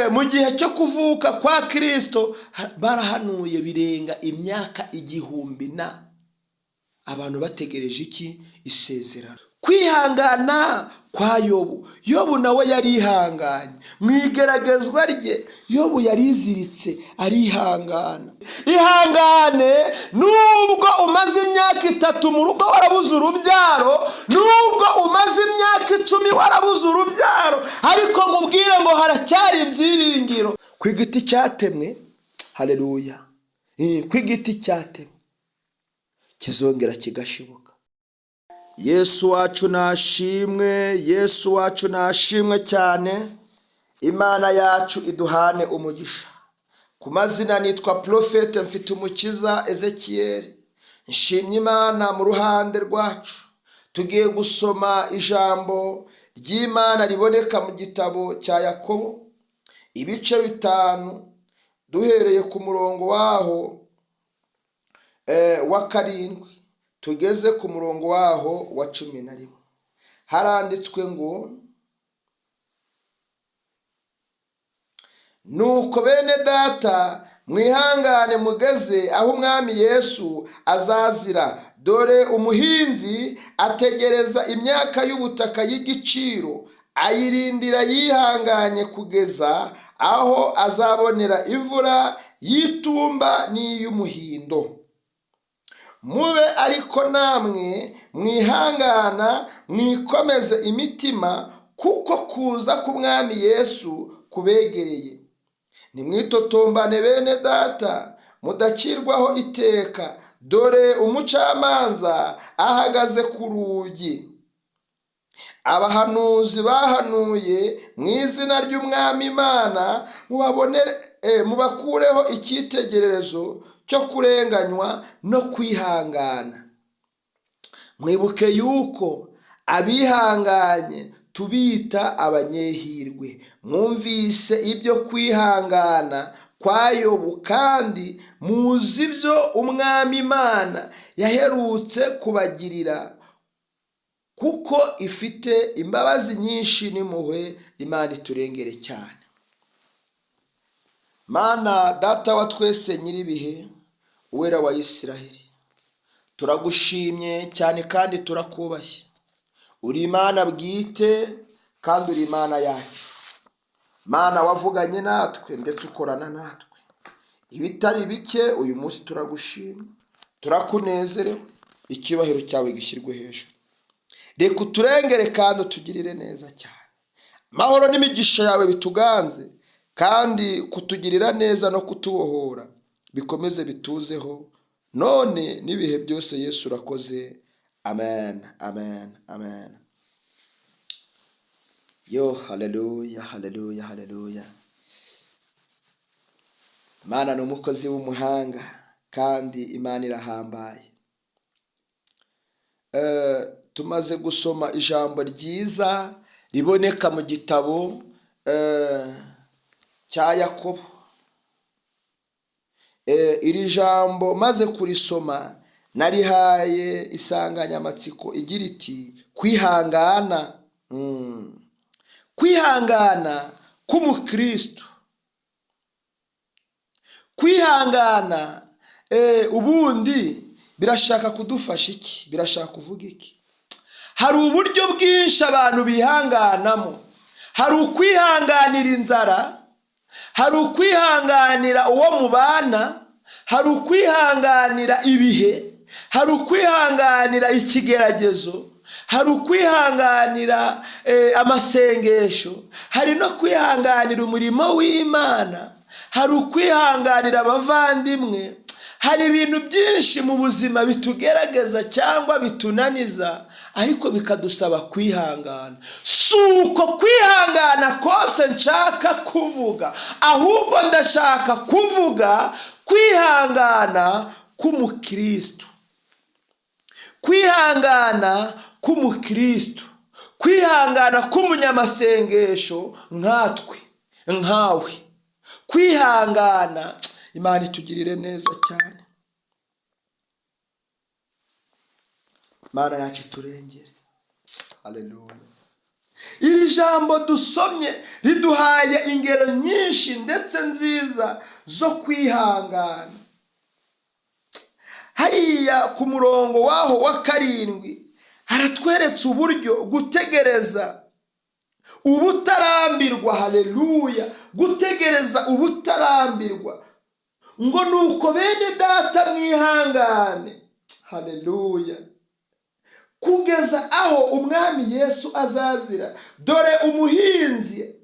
mu gihe cyo kuvuka kwa Kristo barahanuye birenga imyaka 1000 abantu bategereje iki? Isezerano. Kwihangana kwa Yobu nawe yarihanganye mu igeragezwa rye. Yobu yariziritse arihangana. Ihangane nubwo umaze imyaka 3 mu rugo warabuze urubyaro, nubwo umaze imyaka 10 warabuze urubyaro, ariko ngubwire ngo haracyari ibyiringiro. Kwigiti cyatemwe, haleluya, kwigiti cyatemwe kizongera kigashibuka. Yesu wacu nashimwe, Yesu wacu nashimwe cyane. Imana yacu iduhane umugisha. Ku mazina nitwa Prophet mfite umukiza Ezechiel. Nshimye Imana mu ruhande rwacu. Tugiye gusoma ijambo ry'Imana riboneka mu gitabo cya Yakobo ibice 5 duhereye ku murongo waho wa 7 tugeze ku murongo waho wa 11. Haranditswe ngo, nuko bene data mwihangane mugeze aho umwami Yesu azazira. Dore umuhinzi ategereza imyaka y'ubutaka y'igiciro, ayirindira yihanganye kugeza aho azabonera imvura y'itumba n'iy'umuhindo. Mube ariko namwe mwihangana mwikomeze imitima, kuko kuza k'umwami Yesu kubegereye. Nimwitotombane bene data, mudacirwaho iteka, dore umucamanza ahagaze ku rugi. Abahanuzi bahanuye mu izina ry'umwami Imana, mubakureho icyitegererezo cyo kurenganywa no kwihangana. Mwibuke yuko abihanganye tubita abanyehirwe. Mwumvise ibyo kwihangana kwa Yobu, kandi muzi ibyo umwami Imana yaherutse kubagirira, kuko ifite imbabazi nyinshi n'impuhwe. Imana iturengere cyane. Mana data wa twese nyiribihe, uwera wa Isiraheli, turagushimye cyane kandi turakubashye. Uri Imana bwite kandi uri Imana yacu. Mana wavuganye natwe ndetse ukorana natwe ibitari bike. Uyu munsi turagushimye, turakunezerewe. Icyubahiro cyawe gishyirwe hejuru. Reka uturengere kandi utugirire neza cyane. Amahoro n'imigisha yawe bituganze, kandi kutugirira neza no kutubohora bikomeze bituzeho none n'ibihe byose. Yesu urakoze. Amen, amen, amen. Yo, haleluya, haleluya, haleluya. Imana ni umukozi w'umuhanga, kandi Imana irahambaye. Tumaze gusoma ijambo ryiza riboneka mu gitabo cya Yakobo. Iri jambo maze kurisoma narihaye isanganyamatsiko igira iti kwihangana. Kwihangana k'umukristo. Kwihangana ubundi birashaka kudufasha iki? Birashaka kuvuga iki? Hari uburyo bwinshi abantu bihanganamo. Hari ukwihanganira inzara, hari ukwihanganira uwo mubana, hari ukwihanganira ibihe, hari ukwihanganira ikigeragezo, hari ukwihanganira amasengesho, hari no kwihanganira umurimo w'Imana, hari ukwihanganira abavandimwe. Hari ibintu byinshi mu buzima bitugerageza cyangwa bitunaniza, ariko bikadusaba kwihangana. Suko kwihangana kose nshaka kuvuga, ahubwo ndashaka kuvuga kwihangana k'umukristo. Kwihangana k'umukristo, kwihangana k'umunyamasengesho nkatwe, nkawe. Kwihangana. Imana itugirire neza cyane. Imana yacu turengere. Haleluya. iri jambo dusomye riduhaye ingero nyinshi ndetse nziza zo kwihangana. Hariya ku murongo waho wa 7 haratweretse uburyo gutegereza ubutarambirwa. Haleluya! Gutegereza ubutarambirwa ngo nuko bene data mwihangane. Haleluya! Kugeza aho umwami Yesu azazira. Dore umuhinzi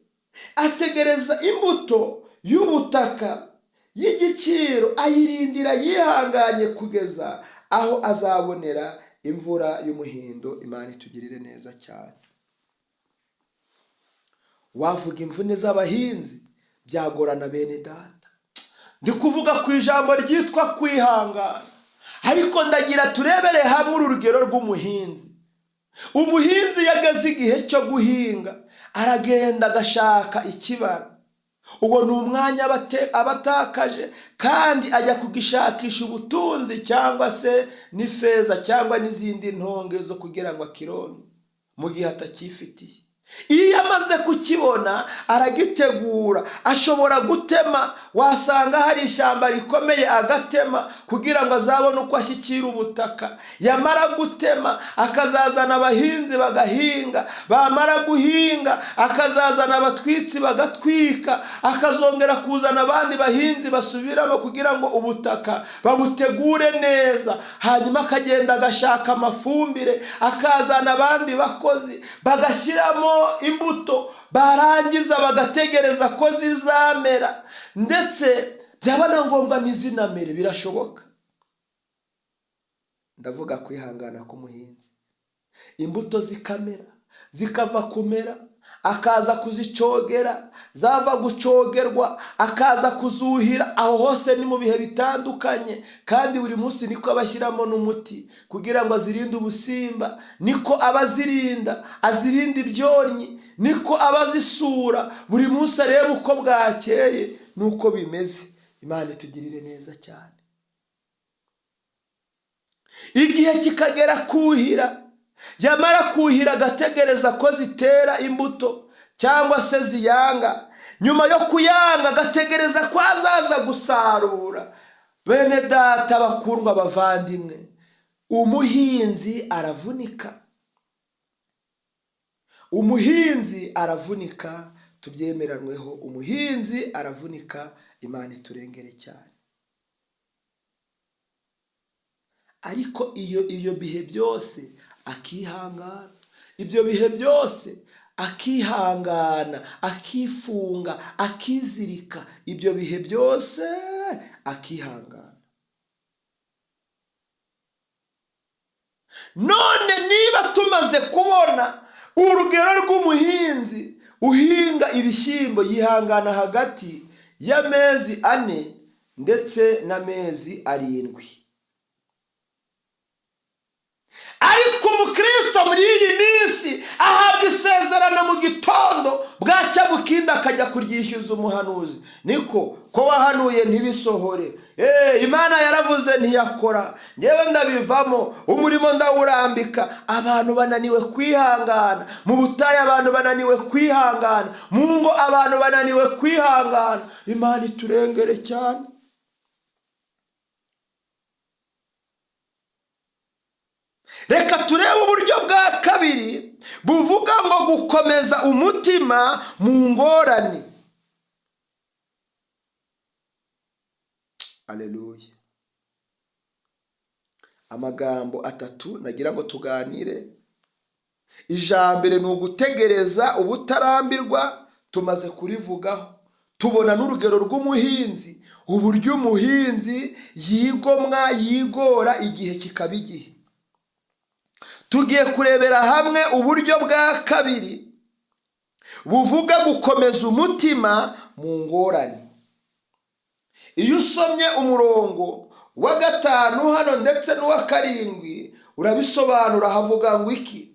ategereza imbuto y'ubutaka y'igiciro, ayirindira yihanganye kugeza aho azabonera imvura y'umuhindo. Imana itugirire neza cyane. Wavuga imvune z'abahinzi byagorana bene data. Ndi kuvuga ku ijambo ryitwa kwihangana, ariko ndagira turebere hamwe urugero rw'umuhinzi. Umuhinzi yageze igihe cyo guhinga, aragenda agashaka ikibara. Uwo ni umwanya abatakaje, kandi ajya kugishakisha ubutunzi cyangwa se n'ifeza cyangwa n'izindi ntonge zo kugira ngo akironke mu gihe atakifitiye. Iyo yamaze kukibona aragitegura. Ashobora gutema, wasanga hari ishyamba rikomeye agatema kugira ngo azabone uko ashyikira ubutaka. Yamara gutema akazazana abahinzi bagahinga, bamara guhinga akazazana abatwitsi bagatwika, akazongera kuzana abandi bahinzi basubiramo kugira ngo ubutaka babutegure neza. Hanyuma akagenda agashaka amafumbire, akazana abandi bakozi bagashyiramo imbuto, barangiza bagategereza ko zizamera, ndetse byaba na ngombwa ntizinamere. Birashoboka. Ndavuga kwihangana k'umuhinzi. Imbuto zikamera, zikava kumera, akaza kuzicogera, zava gucogerwa akaza kuzuhira. Aho hose ni mu bihe bitandukanye, kandi buri munsi niko abashyiramo n'umuti kugira ngo azirinde ubusimba, niko abazirinda, azirinda ibyonnyi, niko abazisura. Buri munsi areba uko bwakeye nuko bimeze. Imana itugirire neza cyane. Igihe kikagera kuhira, yamara kuhira agategereza ko zitera imbuto cyangwa se ziyanga. Nyuma yo kuyanga agategereza ko azaza gusarura. Bene data bakundwa bavandimwe, umuhinzi aravunika. Umuhinzi aravunika, tubyemeranweho. Umuhinzi aravunika. Imana iturengere cyane. Ariko iyo bihe byose akihangana, ibyo bihe byose akihangana, akifunga, akizirika, ibyo bihe byose akihangana. None niba tumaze kubona urugero rw'umuhinzi uhinga ibishyimbo, yihangana hagati y'amezi 4 ndetse n'amezi 7. Ariko umukristo muri iyi minsi ahabwa isezerano mu gitondo, bwacya bukinda akajya kuryishyuza umuhanuzi. Niko ko wahanuye ntibisohore. Imana yaravuze ntiyakora, ngewe ndabivamo, umurimo ndawurambika. Abantu bananiwe kwihangana. Mu butayu abantu bananiwe kwihangana. Mu ngo abantu bananiwe kwihangana. Imana iturengere cyane. Reka turebe uburyo bwa 2 buvuga ngo gukomeza umutima mu ngorane. Haleluya. Amagambo 3 nagira ngo tuganire. Ijambere ni ugutegereza ubutarambirwa, tumaze kurivugaho. Tubona n'urugero rw'umuhinzi, uburyo umuhinzi yigora igihe kikaba igihe. Tugiye kurebera hamwe uburyo bwa 2 buvuga gukomeza umutima mu ngorane. Iyo usomye umurongo wa 5 hano ndetse n'uwa 7 urabisobanura. Havuga ngo iki?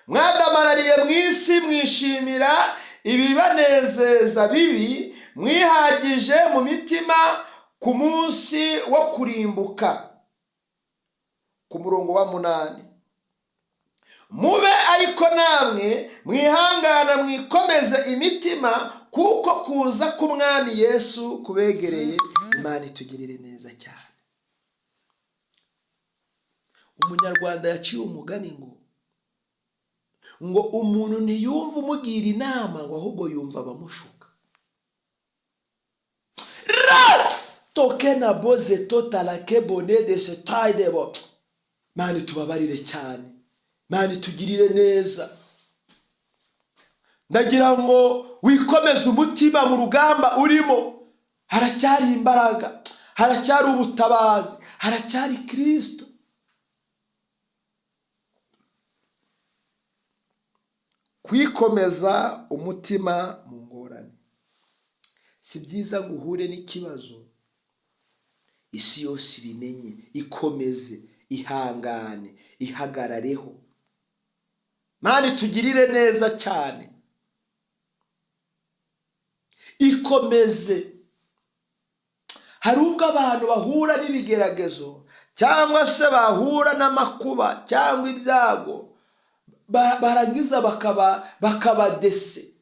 Mwadamarariye mu isi, mwishimira ibibanezeza bibi, mwihagije mu mitima ku munsi wo kurimbuka. Ku murongo wa 8, mube ariko namwe mwihangana mwikomeze imitima, kuko kuza k'umwami Yesu kubegereye. Imana itugirire neza cyane. Umunyarwanda yaciye umugani ngo umuntu ntiyumva umugira inama, ngo ahubwo yumva abamushuka. Tokena boze totala kebone de setaide bo. Mani tubabarire cyane, mani tugirire neza. Ndagira ngo wikomeze umutima mu rugamba urimo. Haracyari imbaraga, haracyari ubutabazi, haracyari Kristo. Kwikomeza umutima mu ngorane. Si byiza ngo uhure n'ikibazo isi yose ibimenye. Ikomeze, ihangane, ihagarareho. Mani tugirire neza cyane. Ikomeze. Hari ubwo abantu bahura n'ibigeragezo cyangwa se bahura n'amakuba cyangwa ibyago, barangiza bakaba dese,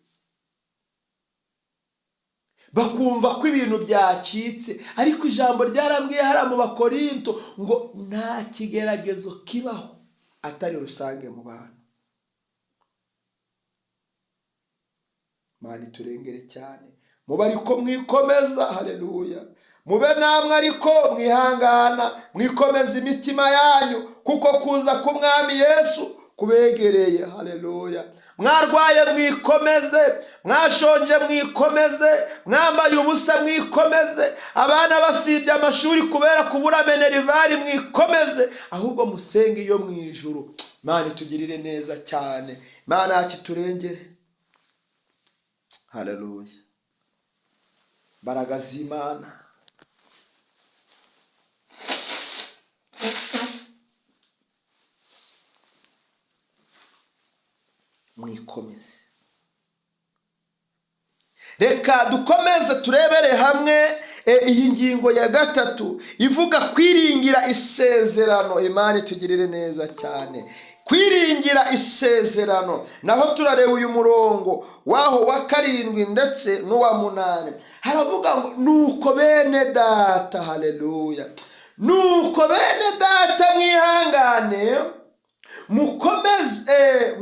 bakumva ko ibintu byacitse. Ariko ijambo ryarambwiye hariya mu Bakorinto ngo nta kigeragezo kibaho atari rusange mu bantu. Mani turengere cyane. Mube ariko mwikomeza, haleluya. Mube namwe ariko mwihangana mwikomeza imitima yanyu, kuko kuza k'umwami Yesu kubegereye, haleluya. Mwarwaye mwikomeze, mwashonje mwikomeze, mwambaye ubusa mwikomeze, abana basibye amashuri kubera kubura minervari mwikomeze, ahubwo musenge iyo mu ijuru. Mani tugirire neza cyane. Mana yacu turengere, haleluya. Mbaraga z'Imana. Mwikomeze. Reka dukomeze turebere hamwe iyi ngingo ya gatatu ivuga kwiringira isezerano. Imana itugirire neza cyane. Kwiringira isezerano. Naho turareba uyu murongo waho wa 7 ndetse n'uwa 8. Haravuga ngo nuko bene data, haleluya, nuko bene data mwihangane mukomeze,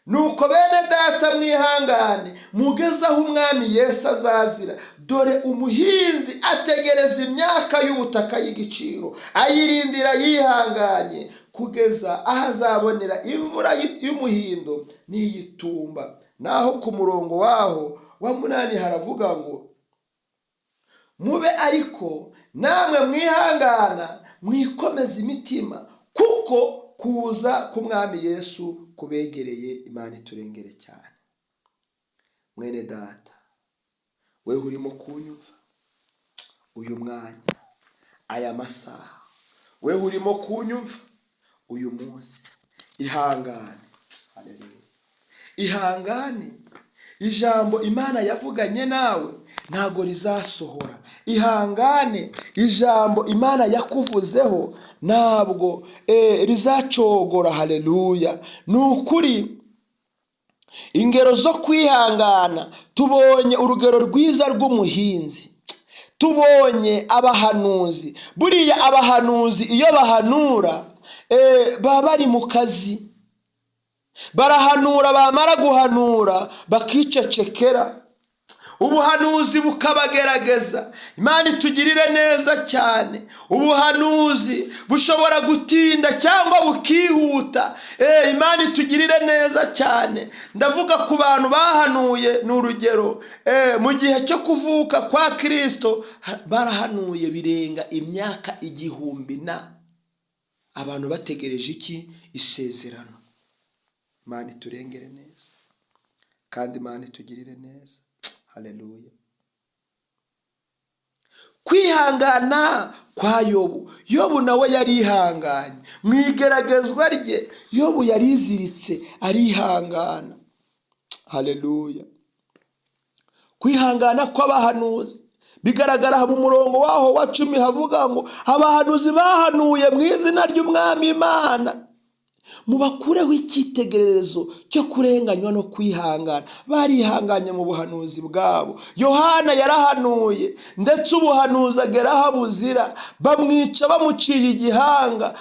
nuko bene data mwihangane mugeze aho umwami Yesu azazira. Dore umuhinzi ategereza imyaka y'ubutaka y'igiciro, ayirindira yihanganye kugeza aho azabonera imvura y'umuhindo n'iyitumba. Naho ku murongo waho wa 8 haravuga ngo mube ariko namwe mwihangana mwikomeza imitima, kuko kuza k'umwami Yesu kubegereye. Imana iturengere cyane. Mwene data, wewe urimo kunyumva uyu mwanya, aya masaha, wewe urimo kunyumva uyu munsi, ihangane, haleluya. Ihangane. Ijambo Imana yavuganye nawe ntago rizasohora. Ihangane. Ijambo Imana yakuvuzeho ntabwo rizacogora, haleluya. Nukuri ingero zo kwihangana. Tubonye urugero rwiza rw'umuhinzi, tubonye abahanuzi. Buriya abahanuzi iyo bahanura baba bari mu kazi, barahanura, bamara guhanura bakicecekera, ubuhanuzi bukabagerageza. Imana itugirire neza cyane. Ubuhanuzi bushobora gutinda cyangwa bukihuta. Imana itugirire neza cyane. Ndavuga ku bantu bahanuye, n'urugero mu gihe cyo kuvuka kwa Kristo barahanuye birenga imyaka 1000 abantu bategereje iki? Isezerano. Imana iturengere neza kandi Imana itugirire neza, haleluya. Kwihangana kwa Yobu nawe yarihanganye mu igeragezwa rye. Yobu yariziritse arihangana, haleluya. Kwihangana kw'abahanuzi bigaragara mu murongo waho wa 10 havuga ngo abahanuzi bahanuye mu izina ry'umwami Imana. mubakureho icyitegererezo cyo kurenganywa no kwihangana. Barihanganye mu buhanuzi bwabo. Yohana yarahanuye ndetse ubuhanuzi ageraho buzira, bamwica bamuciye igihanga,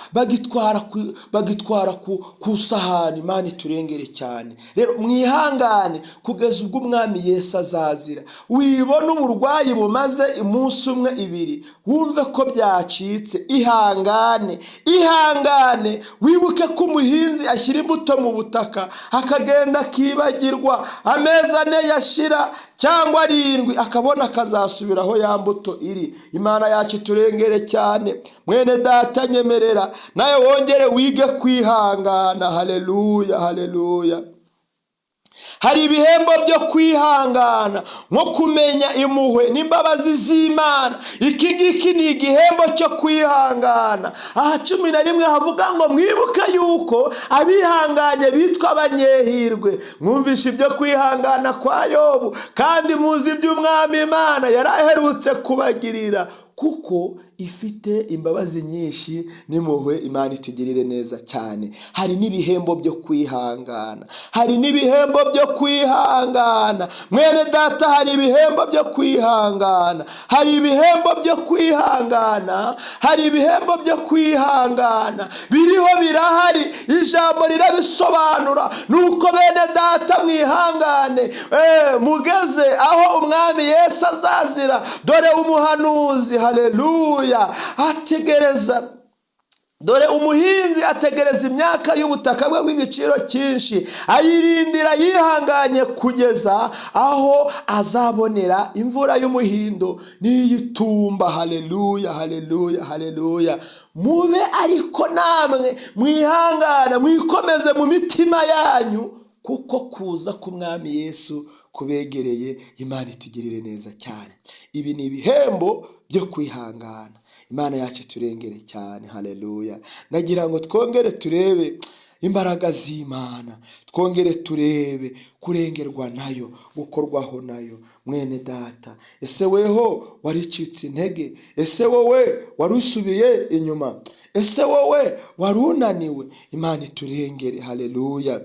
bagitwara ku sahani. Imana iturengere cyane. Rero mwihangane kugeza ubwo umwami Yesu azazira. Wibona uburwayi bumaze umunsi umwe ibiri, wumve ko byacitse. Ihangane, ihangane. Wibuke ko umuhinzi ashyira imbuto mu butaka akagenda akibagirwa, amezi 4 yashira cyangwa 7 akabona akazasubiraho ya mbuto iri. Imana yacu turengere cyane. Mwene data nyemerera nawe wongere wige kwihangana. Haleluya, haleluya. Hari ibihembo byo kwihangana nko kumenya impuhwe n'imbabazi z'Imana. Iki ngiki ni igihembo cyo kwihangana. Aha 11 havuga ngo mwibuke yuko abihanganye bitwa abanyehirwe. Mwumvishe ibyo kwihangana kwa Yobu, kandi muzi iby'umwami Imana yaraherutse kubagirira, kuko ifite imbabazi nyinshi n'impuhwe. Imana itugirire neza cyane. Hari n'ibihembo byo kwihangana, hari n'ibihembo byo kwihangana. Mwene data, hari ibihembo byo kwihangana, hari ibihembo byo kwihangana, hari ibihembo byo kwihangana. Biriho, birahari, ijambo rirabisobanura. Nuko bene data mwihangane, mugeze aho umwami Yesu azazira. Dore umuhanuzi, haleluya, ategereza. Dore umuhinzi ategereza imyaka y'ubutaka bwe bw'igiciro cyinshi, ayirindira yihanganye kugeza aho azabonera imvura y'umuhindo n'iyitumba. Haleluya, haleluya, haleluya. Mube ariko namwe mwihangana, mwikomeze mu mitima yanyu, kuko kuza k'umwami Yesu kubegereye. Imana itugirire neza cyane. Ibi ni ibihembo byo kwihangana. Imana yacu turengere cyane. Haleluya. Nagira ngo twongere turebe imbaraga z'Imana, twongere turebe kurengerwa nayo, gukorwaho nayo. Mwene data, ese weho waricitse intege? Ese wowe warusubiye inyuma? Ese wowe warunaniwe? Imana iturengere. Haleluya.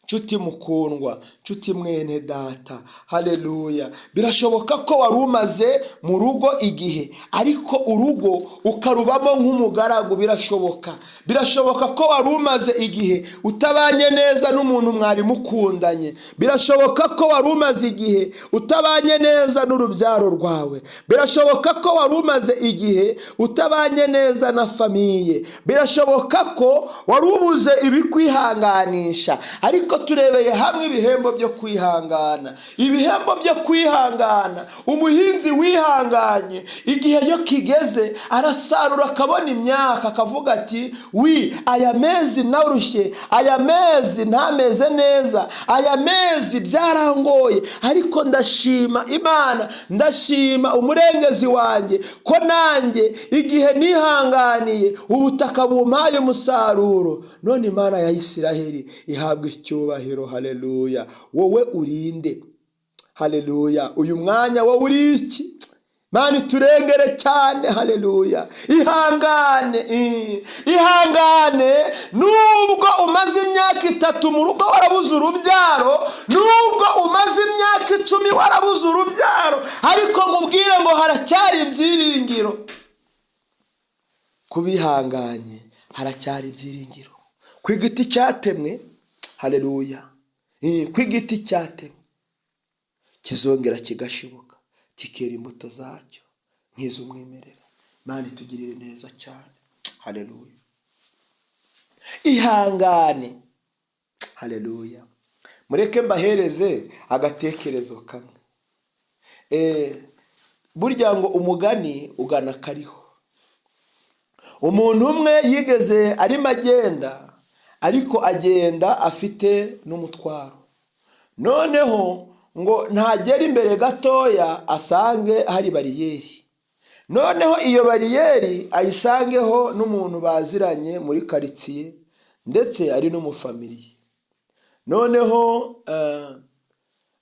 Nshuti mukundwa, nshuti mwene data, haleluya. Birashoboka ko wari umaze mu rugo igihe, ariko urugo ukarubamo nk'umugaragu. Birashoboka ko wari umaze igihe utabanye neza n'umuntu mwari mukundanye. Birashoboka ko wari umaze igihe utabanye neza n'urubyaro rwawe. Birashoboka ko wari umaze igihe utabanye neza na famiye. Birashoboka ko wari ubuze ibikwihanganisha, ariko turebeye hamwe ibihembo byo kwihangana. Ibihembo byo kwihangana. Umuhinzi wihanganye, igihe yo kigeze arasarura, akabona imyaka, akavuga ati aya mezi narushye, aya mezi ntameze neza, aya mezi byarangoye, ariko ndashima Imana, ndashima umurengezi wanjye ko nanjye igihe nihanganiye ubutaka bumpaye umusaruro. None Imana ya Isiraheli ihabwa icyubahiro. Haleluya. Wowe urinde, haleluya, uyu mwanya wowe uri iki? Imana iturengere cyane. Haleluya. Ihangane, ihangane. Nubwo umaze imyaka 3 mu rugo warabuze urubyaro, nubwo umaze imyaka 10 warabuze urubyaro, ariko nkubwire ngo haracyari ibyiringiro. Kubihanganye haracyari ibyiringiro. Kw'igiti cyatemwe, haleluya, kw'igiti cyatemwe kizongera kigashibuka, kikera imbuto zacyo nk'iz'umwimerere. Imana itugirire neza cyane. Haleluya. Ihangane. Haleluya. Mureke mbahereze agatekerezo kamwe. Burya ngo umugani ugana kariho. Umuntu umwe yigeze arimo agenda, ariko agenda afite n'umutwaro. Noneho ngo ntagera imbere gatoya asange hari bariyeri. Noneho iyo bariyeri ayisangeho n'umuntu baziranye muri karitsiye, ndetse ari n'umufamiliye. Noneho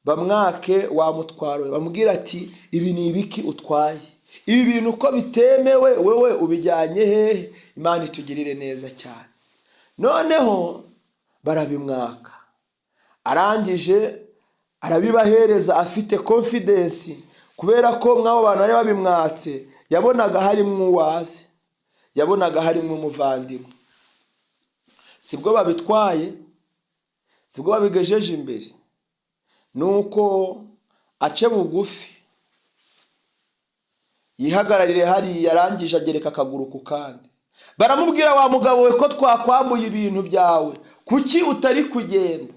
bamwake wa mutwaro, bamubwira ati ibi ni ibiki utwaye? Ibi bintu uko bitemewe, wewe ubijyanye hehe? Imana itugirire neza cyane. noneho barabimwaka. Arangije arabibahereza afite confidence, kubera ko mw'abo bantu bari babimwatse yabonaga harimo uwazi, yabonaga harimo umuvandimwe. Sibwo babitwaye, sibwo babigejeje imbere, nuko ace bugufi yihagararire hariya. Arangije agereka akaguru ku kandi. Baramubwira, wa mugabo we ko twakwambuye ibintu byawe, kuki utari kugenda?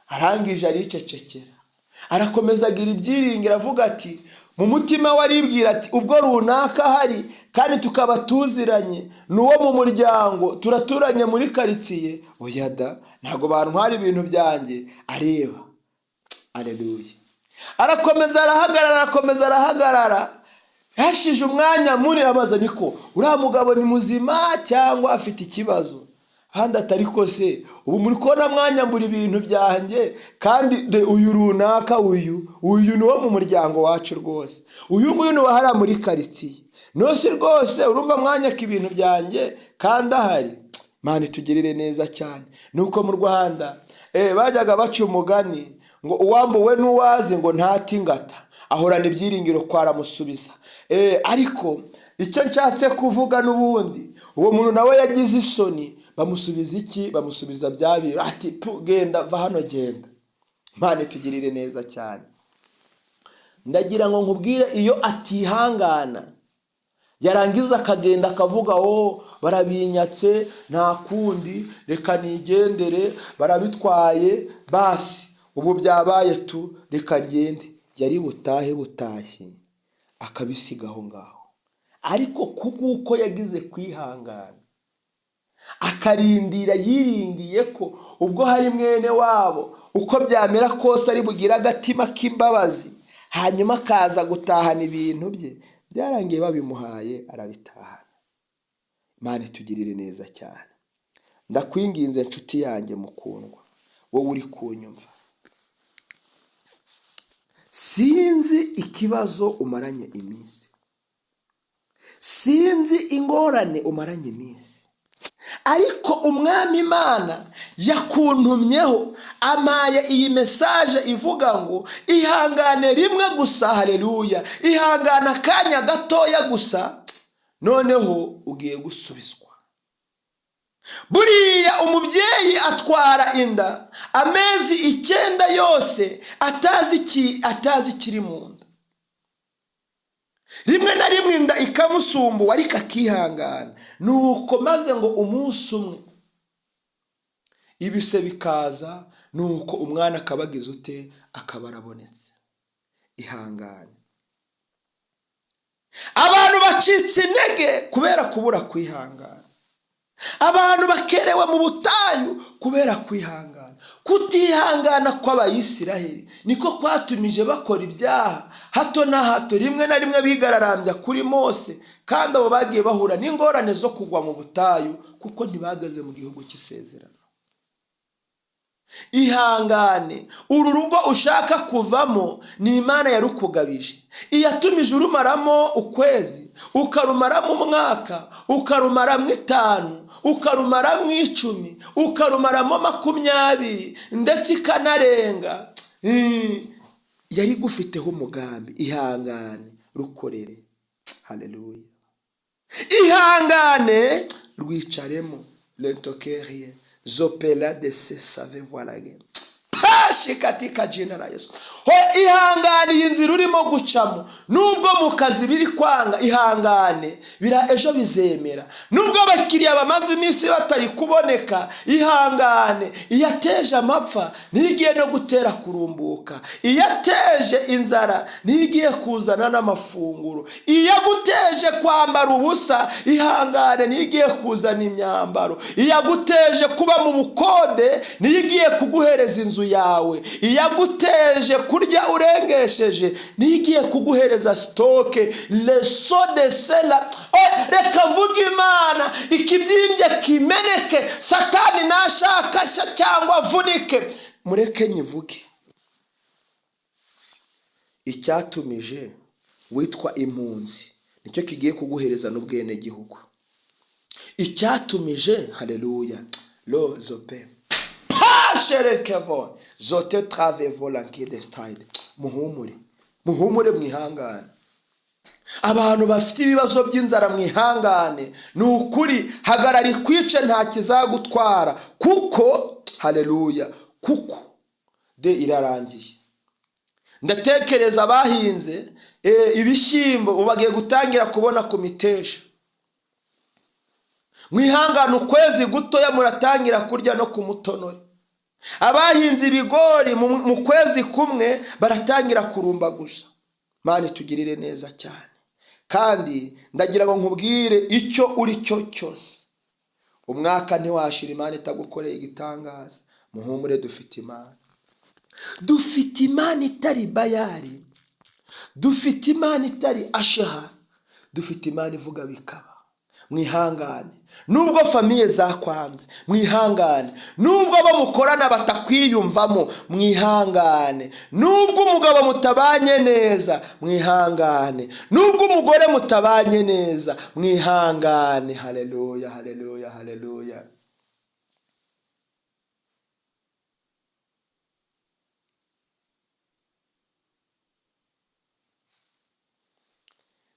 Arangije aricecekera, arakomeza agira ibyiringiro avuga ati, mu mutima we aribwira ati, ubwo runaka hari kandi tukaba tuziranye, n'uwo mu muryango, turaturanye muri karitsiye, oya da, ntabwo bantwara ibintu byanjye. Areba. Aleluya. Arakomeza arahagarara, arakomeza arahagarara. Yashije umwanya munini abaza, niko uriya mugabo ni muzima cyangwa afite ikibazo? Handi atari ko se, ubu muri kubona mwanyambura ibintu byanjye, kandi uyu runaka, uyu ni uwo mu muryango wacu rwose, uyu nguyu ni wahara muri karitsiye, nose rwose urumva mwanyaka ibintu byanjye kandi ahari. Imana itugirire neza cyane. Nuko mu Rwanda bajyaga baca umugani ngo uwambuwe n'uwazi ngo ntatingata, ahorana ibyiringiro ko aramusubiza. Ariko icyo nshatse kuvuga n'ubundi, uwo muntu nawe yagize isoni. Bamusubiza iki? Bamusubiza bya biro, ati genda, va hano, genda. Imana itugirire neza cyane. Ndagira ngo nkubwire, iyo atihangana yarangiza akagenda akavuga, barabinyatse nta kundi, reka nigendere, barabitwaye basi, ubu byabaye tu, reka ngende, yari butahe butashye akabisiga aho ngaho. Ariko kuko yagize kwihangana, akarindira, yiringiye ko ubwo hari mwene wabo uko byamera kose ari bugira agatima k'imbabazi, hanyuma akaza gutahana ibintu bye, byarangiye babimuhaye arabitahana. Imana itugirire neza cyane. Ndakwinginze nshuti yanjye mukundwa, wowe uri kunyumva, sinzi ikibazo umaranye iminsi, sinzi ingorane umaranye iminsi, ariko umwami Imana yakuntumyeho, amaye iyi mesaje ivuga ngo ihangane rimwe gusa. Haleluya. Ihangana akanya gatoya gusa, noneho ugiye gusubizwa. Buriya umubyeyi atwara inda amezi 9 yose atazi ikiri mu nda. Rimwe na rimwe inda ikamusumbuwa, ariko akihangana. Nuko maze ngo umunsi umwe ibise bikaza, nuko umwana akabagize ute, akaba arabonetse. Ihangane. Abantu bacitse intege kubera kubura kwihangana. Abantu bakerewe mu butayu kubera kwihangana. Kutihangana kw'Abayisiraheli niko kwatumije bakora ibyaha hato na hato. Rimwe na rimwe bigararambya kuri Mose, kandi abo bagiye bahura n'ingorane zo kugwa mu butayu kuko ntibageze mu gihugu cy'isezerano. Ihangane. Uru rugo ushaka kuvamo ni Imana yarukugabije. Iyatumije urumaramo ukwezi, ukarumaramo umwaka, ukarumaramo 5, ukarumaramo 10, ukarumaramo 20, ndetse ikanarenga. Yari gufiteho umugambi. Ihangane, rukorere. Haleluya. Ihangane, rwicaremo. Lentokerie zopela de se save voilage. Pashi katika jina la Yesu. Ihangane inzira urimo gucamo, nubwo mu kazi biri kwanga, ihangane, bira ejo bizemera. Nubwo abakiriya bamaze iminsi batari kuboneka, ihangane. Iyateje amapfa ntigiye no gutera kurumbuka. Iyateje inzara ntigiye kuzana n'amafunguro. Iyaguteje kwambara ubusa, ihangane, ntigiye kuzana imyambaro. Iyaguteje kuba mu bukode ntigiye kuguhereza inzu yawe. Iyaguteje kurya urengesheje nigiye kuguhereza stoke. Leso de sela. Reka vuga Imana, ikibyimbye kimeneke. Satani nashaka cyangwa vunike, mureke nyivuge. Icyatumije witwa impunzi nicyo kigiye kuguhereza n'ubwene gihugu. Icyatumije, haleluya, lo zope pasherekevo zote travevo lankide style. Muhumure mwihangane. Abantu bafite ibibazo by'inzara mwihangane. Ni ukuri hagarara ikwice nta kizagutwara, kuko haleluya, kuko de irarangiye. Ndatekereza abahinze ibishyimbo ubagiye gutangira kubona ku mitesha. Mwihangane ukwezi gutoya muratangira kurya no ku mutonore. Abahinze ibigori mu kwezi kumwe baratangira kurumba gusa. Mana tugirire neza cyane. Kandi ndagira ngo nkubwire icyo uri cyo cyose, umwaka ntiwashira Imana itagukoreye igitangaza. Muhumure, dufite Imana. Dufite Imana itari Bayali, dufite Imana itari Asheha, dufite Imana ivuga bikaba. Mwihangane nubwo famiye zakwanze, mwihangane nubwo abo mukorana batakwiyumvamo, mwihangane nubwo umugabo mutabanye neza, mwihangane nubwo umugore mutabanye neza, mwihangane. Haleluya, haleluya, haleluya.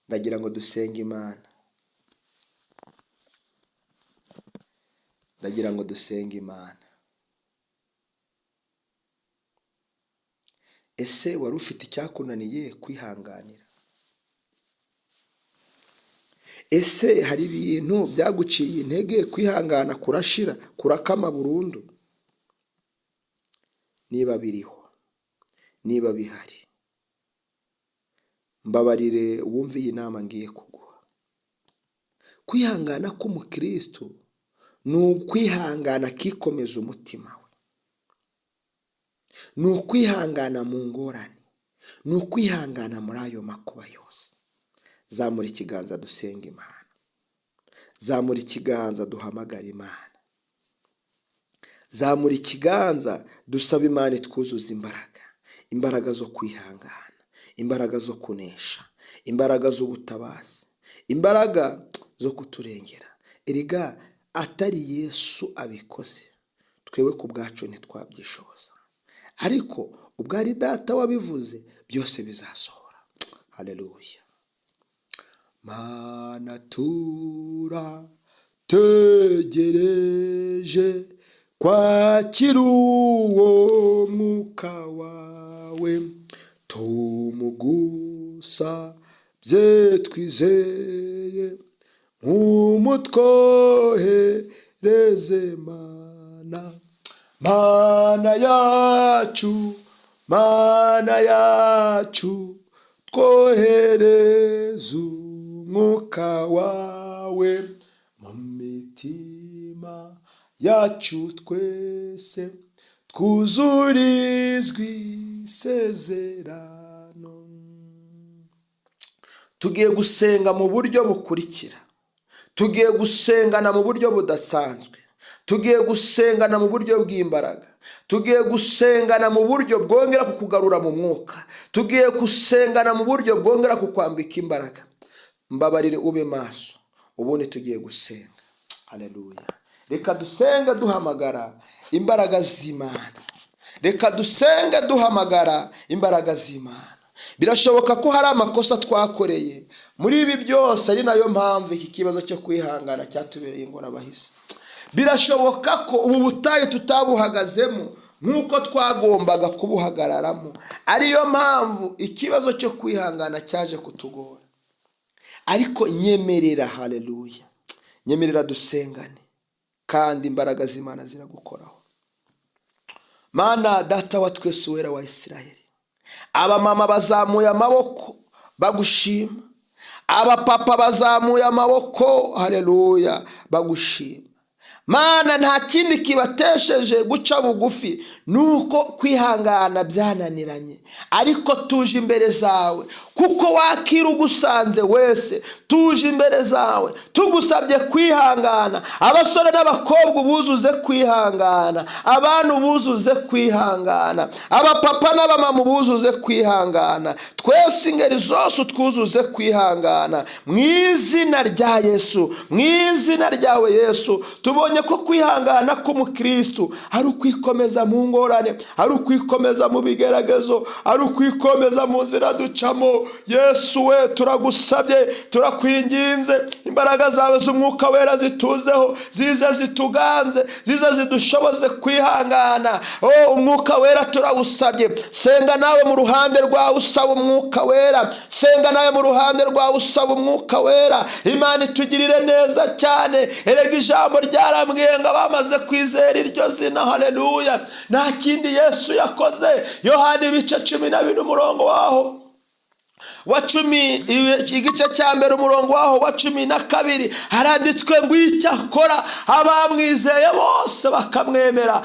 Ndagira ngo dusenge Imana. Ndagira ngo dusenge Imana. Ese wari ufite icyakunaniye kwihanganira? Ese hari ibintu byaguciye intege kwihangana kurashira, kurakama burundu? Niba biriho, niba bihari, mbabarire wumve iyi nama ngiye kuguha. Kwihangana k'umukristo ni ukwihangana kikomeza umutima we, ni ukwihangana mu ngorane, ni ukwihangana muri ayo makuba yose. Zamura ikiganza dusenga Imana. Zamura ikiganza duhamagara Imana. Zamura ikiganza dusaba Imana itwuzuza imbaraga zo kwihangana, imbaraga zo kunesha, imbaraga z'ubutabazi, imbaraga zo kuturengera. Erega atari Yesu abikoze, twewe ku bwacu ntitwabyishoboza, ariko ubwo ari Data wabivuze byose bizasohora. Haleluya. Mana turategereje kwakira uwo mwuka wawe, tumugusa bye twizeye, umutwohereze Mana. Mana yacu, Mana yacu, twohereze umwuka wawe mu mitima yacu twese, twuzurizwe isezerano. Tugiye gusenga mu buryo bukurikira. Tugiye gusengana mu buryo budasanzwe. Tugiye gusengana mu buryo bw'imbaraga. Tugiye gusengana mu buryo bwongera kukugarura mu mwuka. Tugiye gusengana mu buryo bwongera kukwambika imbaraga. Mbabarire ube maso, ubundi tugiye gusenga. Haleluya. Reka dusenge duhamagara imbaraga z'Imana. Reka dusenge duhamagara imbaraga z'Imana. Birashoboka ko hari amakosa twakoreye muri ibi byose, ari nayo mpamvu iki kibazo cyo kwihangana cyatubereye ingorabahizi. Birashoboka ko ubu butayu tutabuhagazemo nk'uko twagombaga kubuhagararamo, ariyo mpamvu ikibazo cyo kwihangana cyaje kutugora. Ariko nyemerera, haleluya, nyemerera dusengane, kandi imbaraga z'Imana ziragukoraho. Mana Data wa twese wera wa Isiraheli, abamama bazamuye amaboko bagushima, abapapa bazamuye amaboko, haleluya, bagushima. Mana nta kindi kibatesheje guca bugufi, nuko kwihangana byananiranye, ariko tuje imbere zawe kuko wakira ugusanze wese. Tuje imbere zawe tugusabye kwihangana. Abasore n'abakobwa buzuze kwihangana, abantu buzuze kwihangana, abapapa n'abamama buzuze kwihangana, twese ingeri zose twuzuze kwihangana mu izina rya Yesu. Mu izina ryawe Yesu tubonye twabonye ko kwihangana k'umukristo ari ukwikomeza mu ngorane, ari ukwikomeza mu bigeragezo, ari ukwikomeza mu nzira ducamo. Yesu we, turagusabye, turakwinginze, imbaraga zawe z'umwuka wera zituzeho, zize zituganze, zize zidushoboze kwihangana. Umwuka wera turawusabye. Senga nawe mu ruhande rwawe usaba umwuka wera, senga nawe mu ruhande rwawe usaba umwuka wera. Imana itugirire neza cyane. Erega ijambo ryarambwiye ngo abamaze kwizera iryo zina, haleluya, nta kindi Yesu yakoze. Yohana ibice 12 umurongo waho wa 10, igice cya mbere umurongo waho wa 12 haranditswe ngo icyakora abamwizeye bose bakamwemera,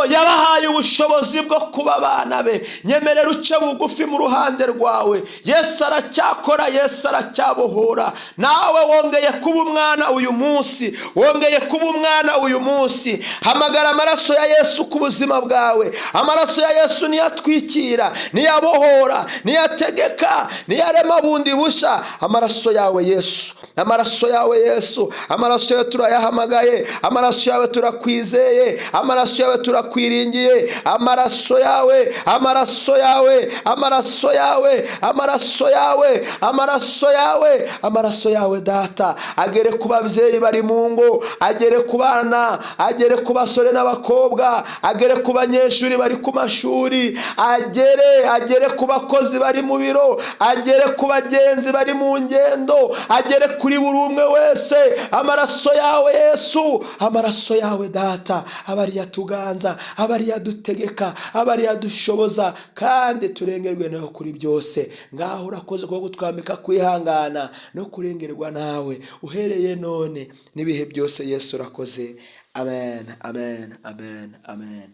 yabahaye ubushobozi bwo kuba abana be. Nyemerera uce bugufi mu ruhande rwawe. Yesu aracyakora, Yesu aracyabohora. Nawe wongeye kuba umwana uyu munsi, wongeye kuba umwana uyu munsi. Hamagara amaraso ya Yesu ku buzima bwawe. Amaraso ya Yesu niyatwikira, niyabohora, niyategeka, niyarema bundi busha. Amaraso yawe Yesu, amaraso yawe Yesu, amaraso yawe turayahamagaye, amaraso yawe turakwizeye, amaraso yawe turakwiringiye, amaraso yawe, amaraso yawe, amaraso yawe, amaraso yawe, amaraso yawe, amaraso yawe Data, agere ku babyeyi bari mu ngo, agere ku bana, agere ku basore n'abakobwa, agere ku banyeshuri bari ku mashuri, agere ku bakozi bari mu biro, agere ku bagenzi bari mu ngendo, agere kuri buri umwe wese. Amaraso yawe Yesu, amaraso yawe Data, abari yatuganza, abari yadutegeka, abari yadushoboza, kandi turengerwe nawe kuri byose. Ngaho urakoze kuko gutwambika kwihangana no kurengerwa nawe uhereye none n'ibihe byose. Yesu urakoze. Amen, amen, amen, amen.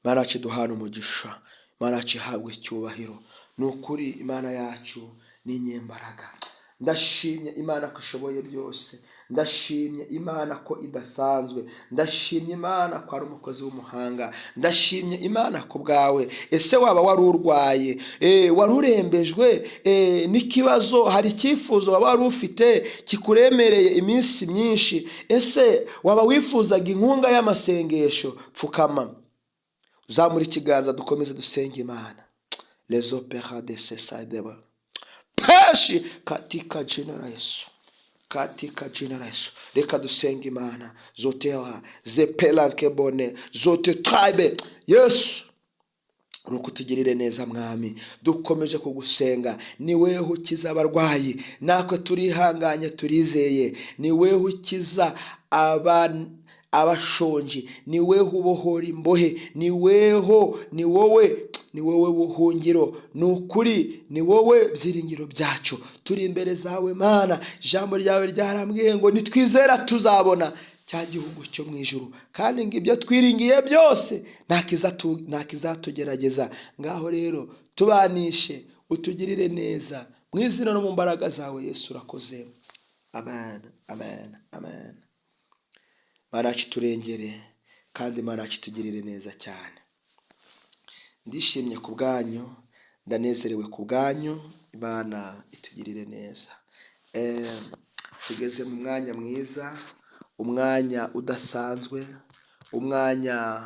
Imana yacu iduhane umugisha, Imana yacu ihabwe icyubahiro. Nukuri Imana yacu ni inyembaraga. Ndashimye Imana ko ishoboye byose, ndashimye Imana ko idasanzwe, ndashimye Imana ko ari umukozi w'umuhanga, ndashimye Imana ko bwawe. Ese waba wari urwaye, wari urembejwe n'ikibazo, hari icyifuzo waba wari ufite kikuremereye iminsi myinshi, ese waba wifuzaga inkunga y'amasengesho? Pfukama, uzamura ikiganza, dukomeze dusenge Imana. Les opéras de ce saïdeba peshi katika jina la Yesu, katika jina la Yesu. Reka dusenga Imana. Zotewa zepelanke bone zote tribe Yesu, urukutugirire neza Mwami. Dukomeje kugusenga, ni wewe ukiza abarwayi, natwe turihanganye turizeye. Ni wewe ukiza abashonji, ni wewe ubohora imbohe, ni wowe buhungiro, nukuri ni wowe byiringiro byacu. Turi imbere zawe Mana, ijambo ryawe ryarambwiye ngo nitwizera tuzabona cya gihugu cyo mu ijuru, kandi ngibyo twiringiye byose nta kizatugerageza. Ngaho rero tubanishe, utugirire neza mu izina no mu mbaraga zawe Yesu, urakoze. Amen, amen, amen. Mana yacu turengere, kandi Mana yacu tugirire neza cyane. Ndishimye ku bwanyu, ndanezerewe ku bwanyu. Imana itugirire neza. Tugeze mu mwanya mwiza, umwanya udasanzwe, umwanya